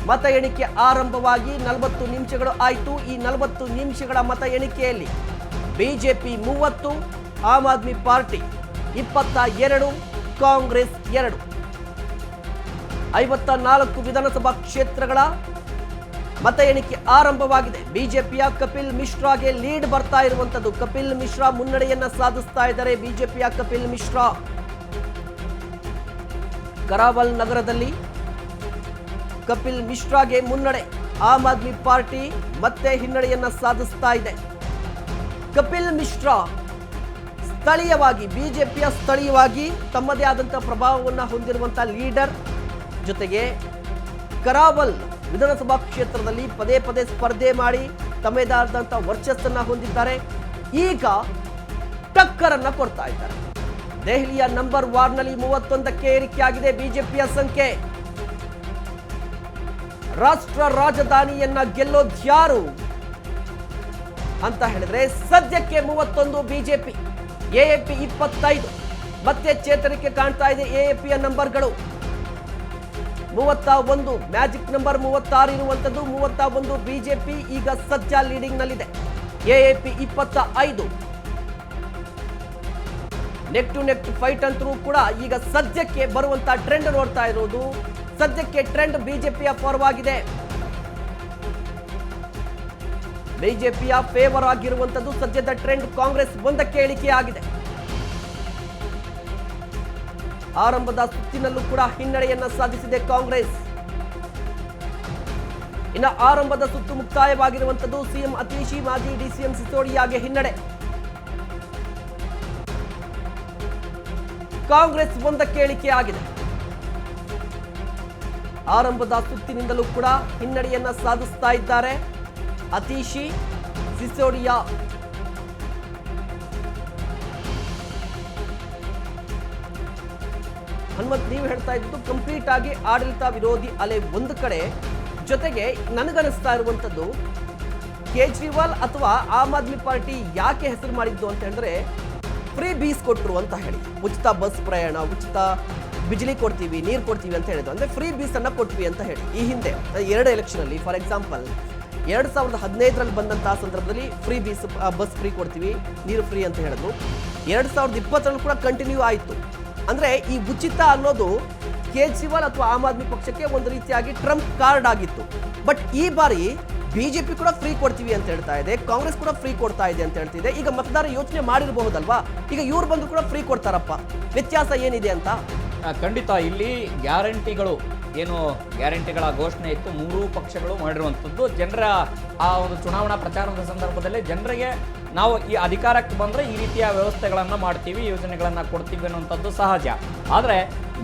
ಮತ ಎಣಿಕೆ ಆರಂಭವಾಗಿ 40 ನಿಮಿಷಗಳು ಆಯಿತು. ಈ 40 ನಿಮಿಷಗಳ ಮತ ಎಣಿಕೆಯಲ್ಲಿ ಬಿಜೆಪಿ 30, ಆಮ್ ಆದ್ಮಿ ಪಾರ್ಟಿ 22, ಕಾಂಗ್ರೆಸ್ 2. 54 ವಿಧಾನಸಭಾ ಕ್ಷೇತ್ರಗಳ ಮತ ಎಣಿಕೆ ಆರಂಭವಾಗಿದೆ. ಬಿಜೆಪಿಯ ಕಪಿಲ್ ಮಿಶ್ರಾಗೆ ಲೀಡ್ ಬರ್ತಾ ಇರುವಂತದ್ದು. ಕಪಿಲ್ ಮಿಶ್ರಾ ಮುನ್ನಡೆಯನ್ನ ಸಾಧಿಸ್ತಾ ಇದ್ದಾರೆ. ಬಿಜೆಪಿಯ ಕಪಿಲ್ ಮಿಶ್ರಾ ಕರಾವಲ್ ನಗರದಲ್ಲಿ ಕಪಿಲ್ ಮಿಶ್ರಾಗೆ ಮುನ್ನಡೆ. ಆಮ್ ಆದ್ಮಿ ಪಾರ್ಟಿ ಮತ್ತೆ ಹಿನ್ನಡೆಯನ್ನ ಸಾಧಿಸ್ತಾ ಇದೆ. ಕಪಿಲ್ ಮಿಶ್ರಾ ಸ್ಥಳೀಯವಾಗಿ ಬಿಜೆಪಿಯ ಸ್ಥಳೀಯವಾಗಿ ತಮ್ಮದೇ ಆದಂತಹ ಪ್ರಭಾವವನ್ನು ಹೊಂದಿರುವಂತಹ ಲೀಡರ್, ಜೊತೆಗೆ ಕರಾವಲ್ ವಿಧಾನಸಭಾ ಕ್ಷೇತ್ರದಲ್ಲಿ ಪದೇ ಪದೇ ಸ್ಪರ್ಧೆ ಮಾಡಿ ತಮ್ಮದೇ ಆದಂತಹ ವರ್ಚಸ್ಸನ್ನ ಹೊಂದಿದ್ದಾರೆ. ಈಗ ಟಕ್ಕರನ್ನ ಕೊಡ್ತಾ ಇದ್ದಾರೆ. ದೆಹಲಿಯ ನಂಬರ್ 1 ನಲ್ಲಿ 31ಕ್ಕೆ ಏರಿಕೆಯಾಗಿದೆ ಬಿಜೆಪಿಯ ಸಂಖ್ಯೆ. ರಾಷ್ಟ್ರ ರಾಜಧಾನಿಯನ್ನ ಗೆಲ್ಲೋದ್ಯಾರು ಅಂತ ಹೇಳಿದ್ರೆ ಸದ್ಯಕ್ಕೆ 31 ಬಿಜೆಪಿ, ಎಎಪಿ 25. ಮತ್ತೆ ಚೇತರಿಕೆ ಕಾಣ್ತಾ ಇದೆ ಎಎಪಿಯ ನಂಬರ್ಗಳು. 31 ಮ್ಯಾಜಿಕ್ ನಂಬರ್ 36 ಇರುವಂತದ್ದು. 31 ಬಿಜೆಪಿ ಈಗ ಸದ್ಯ ಲೀಡಿಂಗ್ ನಲ್ಲಿದೆ. AAP 25. Neck to neck fight ಅಂತೂ ಕೂಡ ಈಗ ಸದ್ಯಕ್ಕೆ ಬರುವಂತ ಟ್ರೆಂಡ್ ನೋಡ್ತಾ ಇರೋದು. ಸದ್ಯಕ್ಕೆ ಟ್ರೆಂಡ್ ಬಿಜೆಪಿಯ ಪರವಾಗಿದೆ. ಬಿಜೆಪಿಯ ಫೇವರ್ ಆಗಿರುವಂತದ್ದು ಸದ್ಯದ ಟ್ರೆಂಡ್. ಕಾಂಗ್ರೆಸ್ 1ಕ್ಕೆ ಇಳಿಕೆಯಾಗಿದೆ. ಆರಂಭದ ಸುತ್ತಿನಲ್ಲೂ ಕೂಡ ಹಿನ್ನಡೆಯನ್ನ ಸಾಧಿಸಿದೆ ಕಾಂಗ್ರೆಸ್. ಇನ್ನು ಆರಂಭದ ಸುತ್ತು ಮುಕ್ತಾಯವಾಗಿರುವಂತದ್ದು ಸಿಎಂ ಅತೀಶಿ, ಮಾಜಿ ಡಿಸಿಎಂ ಸಿಸೋಡಿಯಾಗೆ ಹಿನ್ನಡೆ. ಕಾಂಗ್ರೆಸ್ 1ಕ್ಕೆ ಇಳಿಕೆಯಾಗಿದೆ. ಆರಂಭದ ಸುತ್ತಿನಿಂದಲೂ ಕೂಡ ಹಿನ್ನಡೆಯನ್ನ ಸಾಧಿಸ್ತಾ ಇದ್ದಾರೆ ಅತೀಶಿ, ಸಿಸೋಡಿಯಾ. ಹನುಮಂತ್, ನೀವು ಹೇಳ್ತಾ ಇದ್ದು ಕಂಪ್ಲೀಟ್ ಆಗಿ ಆಡಳಿತ ವಿರೋಧಿ ಅಲೆ ಒಂದು ಕಡೆ, ಜೊತೆಗೆ ನನಗನಿಸ್ತಾ ಇರುವಂತದ್ದು ಕೇಜ್ರಿವಾಲ್ ಅಥವಾ ಆಮ್ ಆದ್ಮಿ ಪಾರ್ಟಿ ಯಾಕೆ ಹೆಸರು ಮಾಡಿದ್ದು ಅಂತ ಹೇಳಿದ್ರೆ ಫ್ರೀ ಬೀಸ್ ಕೊಟ್ಟರು ಅಂತ ಹೇಳಿ. ಉಚಿತ ಬಸ್ ಪ್ರಯಾಣ, ಉಚಿತ ಬಿಜಿಲಿ ಕೊಡ್ತೀವಿ, ನೀರು ಕೊಡ್ತೀವಿ ಅಂತ ಹೇಳಿದ್ರು. ಅಂದ್ರೆ ಫ್ರೀ ಬೀಸ್ ಅನ್ನ ಕೊಟ್ವಿ ಅಂತ ಹೇಳಿ. ಈ ಹಿಂದೆ 2 ಎಲೆಕ್ಷನ್ ಅಲ್ಲಿ, ಫಾರ್ ಎಕ್ಸಾಂಪಲ್ 2015ರಲ್ಲಿ ಬಂದಂತಹ ಸಂದರ್ಭದಲ್ಲಿ ಫ್ರೀ ಬಸ್ ಫ್ರೀ ಕೊಡ್ತೀವಿ, ನೀರು ಫ್ರೀ ಅಂತ ಹೇಳಿದ್ರು. 2020ರಲ್ಲಿ ಕೂಡ ಕಂಟಿನ್ಯೂ ಆಯಿತು. ಅಂದ್ರೆ ಈ ಉಚಿತ ಅನ್ನೋದು ಕೇಜ್ರಿವಾಲ್ ಅಥವಾ ಆಮ್ ಆದ್ಮಿ ಪಕ್ಷಕ್ಕೆ ಒಂದು ರೀತಿಯಾಗಿ ಟ್ರಂಪ್ ಕಾರ್ಡ್ ಆಗಿತ್ತು. ಬಟ್ ಈ ಬಾರಿ ಬಿಜೆಪಿ ಕೂಡ ಫ್ರೀ ಕೊಡ್ತೀವಿ ಅಂತ ಹೇಳ್ತಾ ಇದೆ, ಕಾಂಗ್ರೆಸ್ ಕೂಡ ಫ್ರೀ ಕೊಡ್ತಾ ಇದೆ ಅಂತ ಹೇಳ್ತಿದೆ. ಈಗ ಮತದಾರ ಯೋಚನೆ ಮಾಡಿರಬಹುದಲ್ವಾ, ಈಗ ಇವ್ರು ಬಂದು ಕೂಡ ಫ್ರೀ ಕೊಡ್ತಾರಪ್ಪ, ವ್ಯತ್ಯಾಸ ಏನಿದೆ ಅಂತ. ಖಂಡಿತ ಇಲ್ಲಿ ಗ್ಯಾರಂಟಿಗಳು ಏನು ಗ್ಯಾರಂಟಿಗಳ ಘೋಷಣೆ ಇತ್ತು, 3 ಪಕ್ಷಗಳು ಮಾಡಿರುವಂಥದ್ದು. ಜನರ ಆ ಒಂದು ಚುನಾವಣಾ ಪ್ರಚಾರದ ಸಂದರ್ಭದಲ್ಲಿ ಜನರಿಗೆ ನಾವು ಈ ಅಧಿಕಾರಕ್ಕೆ ಬಂದರೆ ಈ ರೀತಿಯ ವ್ಯವಸ್ಥೆಗಳನ್ನು ಮಾಡ್ತೀವಿ, ಯೋಜನೆಗಳನ್ನು ಕೊಡ್ತೀವಿ ಅನ್ನುವಂಥದ್ದು ಸಹಜ. ಆದರೆ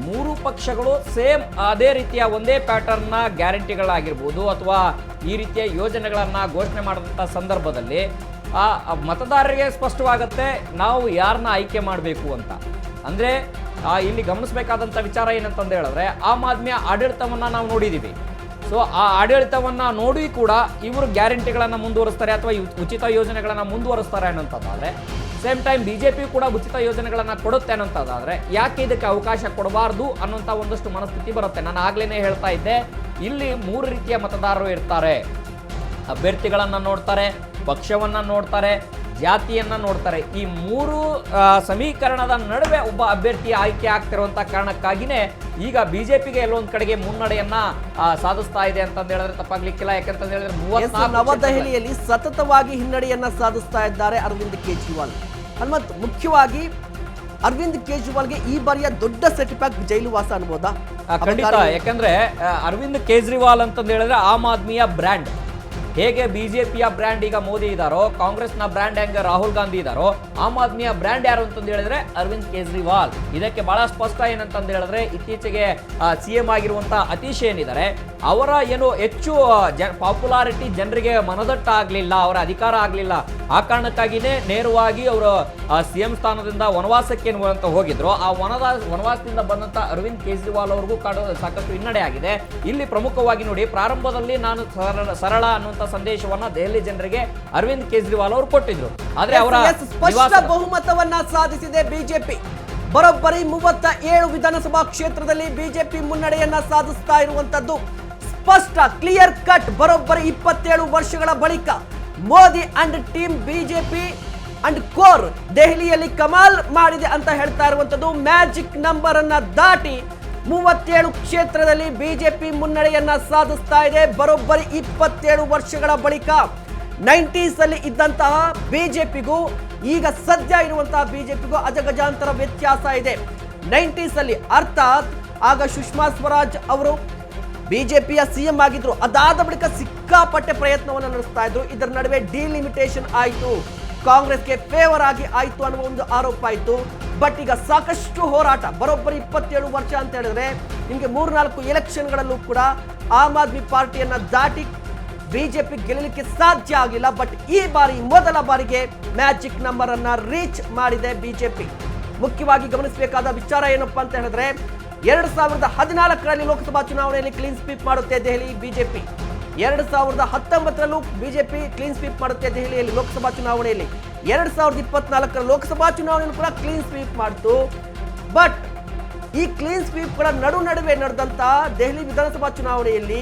3 ಪಕ್ಷಗಳು ಸೇಮ್ ಅದೇ ರೀತಿಯ ಒಂದೇ ಪ್ಯಾಟರ್ನ್ನ ಗ್ಯಾರಂಟಿಗಳಾಗಿರ್ಬೋದು ಅಥವಾ ಈ ರೀತಿಯ ಯೋಜನೆಗಳನ್ನು ಘೋಷಣೆ ಮಾಡಿದಂಥ ಸಂದರ್ಭದಲ್ಲಿ ಆ ಮತದಾರರಿಗೆ ಸ್ಪಷ್ಟವಾಗುತ್ತೆ ನಾವು ಯಾರನ್ನ ಆಯ್ಕೆ ಮಾಡಬೇಕು ಅಂತ. ಅಂದರೆ ಇಲ್ಲಿ ಗಮನಿಸಬೇಕಾದಂಥ ವಿಚಾರ ಏನಂತಂದು ಹೇಳಿದ್ರೆ, ಆಮ್ ಆದ್ಮಿಯ ಆಡಳಿತವನ್ನು ನಾವು ನೋಡಿದ್ದೀವಿ. ಸೊ ಆ ಆಡಳಿತವನ್ನು ನೋಡಿ ಕೂಡ ಇವರು ಗ್ಯಾರಂಟಿಗಳನ್ನು ಮುಂದುವರಿಸ್ತಾರೆ ಅಥವಾ ಉಚಿತ ಯೋಜನೆಗಳನ್ನು ಮುಂದುವರಿಸ್ತಾರೆ ಅನ್ನೋಂಥದ್ದಾದರೆ, ಸೇಮ್ ಟೈಮ್ ಬಿಜೆಪಿ ಕೂಡ ಉಚಿತ ಯೋಜನೆಗಳನ್ನು ಕೊಡುತ್ತೆ ಅನ್ನೋಂಥದ್ದಾದರೆ ಯಾಕೆ ಇದಕ್ಕೆ ಅವಕಾಶ ಕೊಡಬಾರ್ದು ಅನ್ನೋಂಥ ಒಂದಷ್ಟು ಮನಸ್ಥಿತಿ ಬರುತ್ತೆ. ನಾನು ಆಗ್ಲೇ ಹೇಳ್ತಾ ಇದ್ದೆ, ಇಲ್ಲಿ 3 ರೀತಿಯ ಮತದಾರರು ಇರ್ತಾರೆ. ಅಭ್ಯರ್ಥಿಗಳನ್ನು ನೋಡ್ತಾರೆ, ಪಕ್ಷವನ್ನು ನೋಡ್ತಾರೆ, ಜಾತಿಯನ್ನು ನೋಡ್ತಾರೆ. ಈ 3 ಸಮೀಕರಣದ ನಡುವೆ ಒಬ್ಬ ಅಭ್ಯರ್ಥಿ ಆಯ್ಕೆ ಆಗ್ತಿರುವಂಥ ಕಾರಣಕ್ಕಾಗಿಯೇ ಈಗ ಬಿಜೆಪಿಗೆ ಎಲ್ಲೊಂದು ಕಡೆಗೆ ಮುನ್ನಡೆಯನ್ನ ಸಾಧಿಸ್ತಾ ಇದೆ ಅಂತಂದು ಹೇಳಿದ್ರೆ ತಪ್ಪಾಗ್ಲಿಕ್ಕಿಲ್ಲ. ಯಾಕಂತ ಹೇಳಿದ್ರೆ 34 ನವದೆಹಲಿಯಲ್ಲಿ ಸತತವಾಗಿ ಹಿನ್ನಡೆಯನ್ನ ಸಾಧಿಸ್ತಾ ಇದ್ದಾರೆ ಅರವಿಂದ್ ಕೇಜ್ರಿವಾಲ್. ಹನುಮಂತ್, ಮುಖ್ಯವಾಗಿ ಅರವಿಂದ್ ಕೇಜ್ರಿವಾಲ್ಗೆ ಈ ಬಾರಿಯ ದೊಡ್ಡ ಸೆಟ್ಬ್ಯಾಕ್ ಜೈಲುವಾಸ ಅನ್ಬೋದಾ? ಖಂಡಿತ. ಯಾಕಂದ್ರೆ ಅರವಿಂದ್ ಕೇಜ್ರಿವಾಲ್ ಅಂತಂದು ಹೇಳಿದ್ರೆ ಆಮ್ ಆದ್ಮಿಯ ಬ್ರ್ಯಾಂಡ್. ಹೇಗೆ ಬಿಜೆಪಿಯ ಬ್ರ್ಯಾಂಡ್ ಈಗ ಮೋದಿ ಇದ್ದಾರೋ, ಕಾಂಗ್ರೆಸ್ನ ಬ್ರ್ಯಾಂಡ್ ಹೆಂಗೆ ರಾಹುಲ್ ಗಾಂಧಿ ಇದ್ದಾರೋ, ಆಮ್ ಆದ್ಮಿಯ ಬ್ರ್ಯಾಂಡ್ ಯಾರು ಅಂತಂದು ಹೇಳಿದ್ರೆ ಅರವಿಂದ್ ಕೇಜ್ರಿವಾಲ್. ಇದಕ್ಕೆ ಬಹಳ ಸ್ಪಷ್ಟ ಏನಂತಂದು ಹೇಳಿದ್ರೆ, ಇತ್ತೀಚೆಗೆ ಸಿಎಂ ಆಗಿರುವಂತ ಅತೀಶ್ ಏನಿದ್ದಾರೆ ಅವರ ಏನು ಹೆಚ್ಚು ಪಾಪ್ಯುಲಾರಿಟಿ ಜನರಿಗೆ ಮನದಟ್ಟ ಆಗಲಿಲ್ಲ, ಅವರ ಅಧಿಕಾರ ಆಗಲಿಲ್ಲ. ಆ ಕಾರಣಕ್ಕಾಗಿಯೇ ನೇರವಾಗಿ ಅವರು ಸಿಎಂ ಸ್ಥಾನದಿಂದ ವನವಾಸಕ್ಕೆ ಹೋಗಿದ್ರು. ಆ ವನವಾಸದಿಂದ ಬಂದಂತ ಅರವಿಂದ್ ಕೇಜ್ರಿವಾಲ್ ಅವ್ರಿಗೂ ಸಾಕಷ್ಟು ಹಿನ್ನಡೆ ಆಗಿದೆ. ಇಲ್ಲಿ ಪ್ರಮುಖವಾಗಿ ನೋಡಿ, ಪ್ರಾರಂಭದಲ್ಲಿ ನಾನು ಸರಳ ಅನ್ನುವಂತ ಸಂದೇಶವನ್ನ ದೆಹಲಿ ಜನರಿಗೆ ಅರವಿಂದ್ ಕೇಜ್ರಿವಾಲ್ ಅವರು ಕೊಟ್ಟಿದ್ರು. ಆದ್ರೆ ಅವರ ಸ್ಪಷ್ಟ ಬಹುಮತವನ್ನ ಸಾಧಿಸಿದೆ ಬಿಜೆಪಿ. ಬರೋಬ್ಬರಿ 37 ವಿಧಾನಸಭಾ ಕ್ಷೇತ್ರದಲ್ಲಿ ಬಿಜೆಪಿ ಮುನ್ನಡೆಯನ್ನ ಸಾಧಿಸ್ತಾ ಇರುವಂತದ್ದು. ಸ್ಪಷ್ಟ ಕ್ಲಿಯರ್ ಕಟ್ ಬರೋಬ್ಬರಿ 27 ವರ್ಷಗಳ ಬಳಿಕ Modi and team BJP and core ದೆಹಲಿಯಲ್ಲಿ ಕಮಾಲ್ ಮಾಡಿದೆ ಅಂತ ಹೇಳ್ತಾ ಇರುವಂತದ್ದು. ಮ್ಯಾಜಿಕ್ ನಂಬರ್ ಅನ್ನ ದಾಟಿ 37 ಕ್ಷೇತ್ರದಲ್ಲಿ ಬಿಜೆಪಿ ಮುನ್ನಡೆಯನ್ನ ಸಾಧಿಸ್ತಾ ಇದೆ. ಬರೋಬ್ಬರಿ 27 ವರ್ಷಗಳ ಬಳಿಕ 90s ಅಲ್ಲಿ ಇದ್ದಂತಹ ಬಿಜೆಪಿಗೂ ಈಗ ಸದ್ಯ ಇರುವಂತಹ ಬಿಜೆಪಿಗೂ ಅಜಗಜಾಂತರ ವ್ಯತ್ಯಾಸ ಇದೆ. 90s ಅಲ್ಲಿ ಅರ್ಥಾತ್ ಆಗ ಸುಷ್ಮಾ ಸ್ವರಾಜ್ ಅವರು ಬಿಜೆಪಿಯ ಸಿಎಂ ಆಗಿದ್ರು. ಅದಾದ ಬಳಿಕ ಸಿಕ್ಕಾಪಟ್ಟೆ ಪ್ರಯತ್ನವನ್ನು ನಡೆಸ್ತಾ ಇದ್ರು. ಇದರ ನಡುವೆ ಡಿಲಿಮಿಟೇಷನ್ ಆಯಿತು, ಕಾಂಗ್ರೆಸ್ಗೆ ಫೇವರ್ ಆಗಿ ಆಯಿತು ಅನ್ನುವ ಒಂದು ಆರೋಪ ಆಯಿತು. ಬಟ್ ಈಗ ಸಾಕಷ್ಟು ಹೋರಾಟ, ಬರೋಬ್ಬರಿ 27 ವರ್ಷ ಅಂತ ಹೇಳಿದ್ರೆ ನಿಮಗೆ 3-4 ಎಲೆಕ್ಷನ್ಗಳಲ್ಲೂ ಕೂಡ ಆಮ್ ಆದ್ಮಿ ಪಾರ್ಟಿಯನ್ನ ದಾಟಿ ಬಿಜೆಪಿ ಗೆಲ್ಲಲಿಕ್ಕೆ ಸಾಧ್ಯ ಆಗಿಲ್ಲ. ಬಟ್ ಈ ಬಾರಿ ಮೊದಲ ಬಾರಿಗೆ ಮ್ಯಾಜಿಕ್ ನಂಬರ್ ಅನ್ನ ರೀಚ್ ಮಾಡಿದೆ ಬಿಜೆಪಿ. ಮುಖ್ಯವಾಗಿ ಗಮನಿಸಬೇಕಾದ ವಿಚಾರ ಏನಪ್ಪಾ ಅಂತ ಹೇಳಿದ್ರೆ 2014ರಲ್ಲಿ ಲೋಕಸಭಾ ಚುನಾವಣೆಯಲ್ಲಿ ಕ್ಲೀನ್ ಸ್ವೀಪ್ ಮಾಡುತ್ತೆ ದೆಹಲಿ ಬಿಜೆಪಿ. 2019ರಲ್ಲೂ ಬಿಜೆಪಿ ಕ್ಲೀನ್ ಸ್ವೀಪ್ ಮಾಡುತ್ತೆ ದೆಹಲಿಯಲ್ಲಿ ಲೋಕಸಭಾ ಚುನಾವಣೆಯಲ್ಲಿ. 2024ರ ಲೋಕಸಭಾ ಚುನಾವಣೆಯನ್ನು ಕೂಡ ಕ್ಲೀನ್ ಸ್ವೀಪ್ ಮಾಡಿತು. ಬಟ್ ಈ ಕ್ಲೀನ್ ಸ್ವೀಪ್ಗಳ ನಡುವೆ ನಡೆದಂತ ದೆಹಲಿ ವಿಧಾನಸಭಾ ಚುನಾವಣೆಯಲ್ಲಿ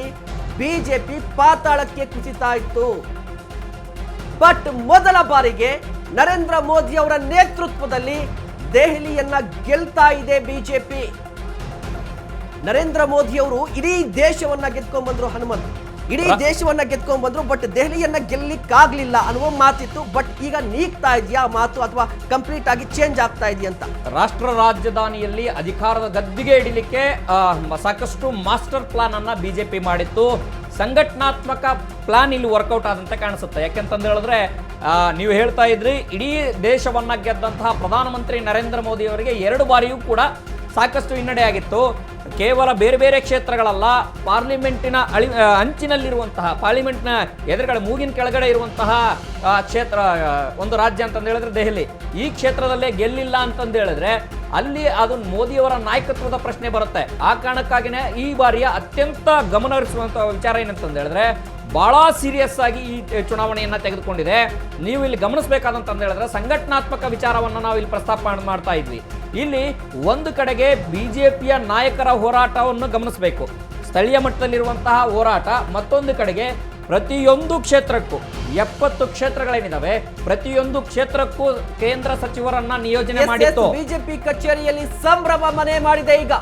ಬಿಜೆಪಿ ಪಾತಾಳಕ್ಕೆ ಕುಸಿತಾ ಇತ್ತು. ಬಟ್ ಮೊದಲ ಬಾರಿಗೆ ನರೇಂದ್ರ ಮೋದಿ ಅವರ ನೇತೃತ್ವದಲ್ಲಿ ದೆಹಲಿಯನ್ನ ಗೆಲ್ತಾ ಇದೆ ಬಿಜೆಪಿ. ನರೇಂದ್ರ ಮೋದಿ ಅವರು ಇಡೀ ದೇಶವನ್ನ ಗೆದ್ಕೊಂಡ್ ಬಂದ್ರು. ಹನುಮಂತ್ ಇಡೀ ದೇಶವನ್ನ ಗೆದ್ಕೊಂಡ್ ಬಂದ್ರು. ಬಟ್ ದೆಹಲಿಯನ್ನ ಗೆಲ್ಲಿಕ್ಕಾಗ್ಲಿಲ್ಲ ಅನ್ನುವ ಮಾತಿತ್ತು. ಬಟ್ ಈಗ ನೀಗ್ತಾ ಇದೆಯಾ ಮಾತು ಅಥವಾ ಕಂಪ್ಲೀಟ್ ಆಗಿ ಚೇಂಜ್ ಆಗ್ತಾ ಇದೆಯಾ ಅಂತ? ರಾಷ್ಟ್ರ ರಾಜಧಾನಿಯಲ್ಲಿ ಅಧಿಕಾರದ ಗದ್ದಿಗೆ ಹಿಡಿಲಿಕ್ಕೆ ಸಾಕಷ್ಟು ಮಾಸ್ಟರ್ ಪ್ಲಾನ್ ಅನ್ನ ಬಿಜೆಪಿ ಮಾಡಿತ್ತು. ಸಂಘಟನಾತ್ಮಕ ಪ್ಲಾನ್ ಇಲ್ಲಿ ವರ್ಕೌಟ್ ಆದಂತೆ ಕಾಣಿಸುತ್ತೆ. ಯಾಕೆಂತಂದು ಹೇಳಿದ್ರೆ ನೀವು ಹೇಳ್ತಾ ಇದ್ರಿ, ಇಡೀ ದೇಶವನ್ನ ಗೆದ್ದಂತಹ ಪ್ರಧಾನಮಂತ್ರಿ ನರೇಂದ್ರ ಮೋದಿ ಅವರಿಗೆ 2 ಬಾರಿಯೂ ಕೂಡ ಸಾಕಷ್ಟು ಹಿನ್ನಡೆ ಆಗಿತ್ತು. ಕೇವಲ ಬೇರೆ ಬೇರೆ ಕ್ಷೇತ್ರಗಳಲ್ಲ, ಪಾರ್ಲಿಮೆಂಟಿನ ಅಂಚಿನಲ್ಲಿರುವಂತಹ, ಪಾರ್ಲಿಮೆಂಟ್ನ ಎದುರುಗಡೆ ಮೂಗಿನ ಕೆಳಗಡೆ ಇರುವಂತಹ ಕ್ಷೇತ್ರ ಒಂದು ರಾಜ್ಯ ಅಂತಂದು ಹೇಳಿದ್ರೆ ದೆಹಲಿ. ಈ ಕ್ಷೇತ್ರದಲ್ಲೇ ಗೆಲ್ಲಿಲ್ಲ ಅಂತಂದು ಹೇಳಿದ್ರೆ ಅಲ್ಲಿ ಅದು ಮೋದಿಯವರ ನಾಯಕತ್ವದ ಪ್ರಶ್ನೆ ಬರುತ್ತೆ. ಆ ಕಾರಣಕ್ಕಾಗಿನೇ ಈ ಬಾರಿಯ ಅತ್ಯಂತ ಗಮನಹರಿಸುವಂತಹ ವಿಚಾರ ಏನಂತಂದು ಹೇಳಿದ್ರೆ ಬಹಳ ಸೀರಿಯಸ್ ಆಗಿ ಈ ಚುನಾವಣೆಯನ್ನ ತೆಗೆದುಕೊಂಡಿದೆ. ನೀವು ಇಲ್ಲಿ ಗಮನಿಸಬೇಕಾದಂತ ಹೇಳಿದ್ರೆ ಸಂಘಟನಾತ್ಮಕ ವಿಚಾರವನ್ನು ನಾವು ಇಲ್ಲಿ ಪ್ರಸ್ತಾಪ ಮಾಡ್ತಾ ಇದ್ವಿ. ಇಲ್ಲಿ ಒಂದು ಕಡೆಗೆ ಬಿಜೆಪಿಯ ನಾಯಕರ ಹೋರಾಟವನ್ನು ಗಮನಿಸಬೇಕು, ಸ್ಥಳೀಯ ಮಟ್ಟದಲ್ಲಿರುವಂತಹ ಹೋರಾಟ. ಮತ್ತೊಂದು ಕಡೆಗೆ ಪ್ರತಿಯೊಂದು ಕ್ಷೇತ್ರಕ್ಕೂ 70 ಕ್ಷೇತ್ರಗಳೇನಿದಾವೆ, ಪ್ರತಿಯೊಂದು ಕ್ಷೇತ್ರಕ್ಕೂ ಕೇಂದ್ರ ಸಚಿವರನ್ನ ನಿಯೋಜನೆ ಮಾಡಿತ್ತು. ಬಿಜೆಪಿ ಕಚೇರಿಯಲ್ಲಿ ಸಂಭ್ರಮ ಮನೆ ಮಾಡಿದೆ ಈಗ.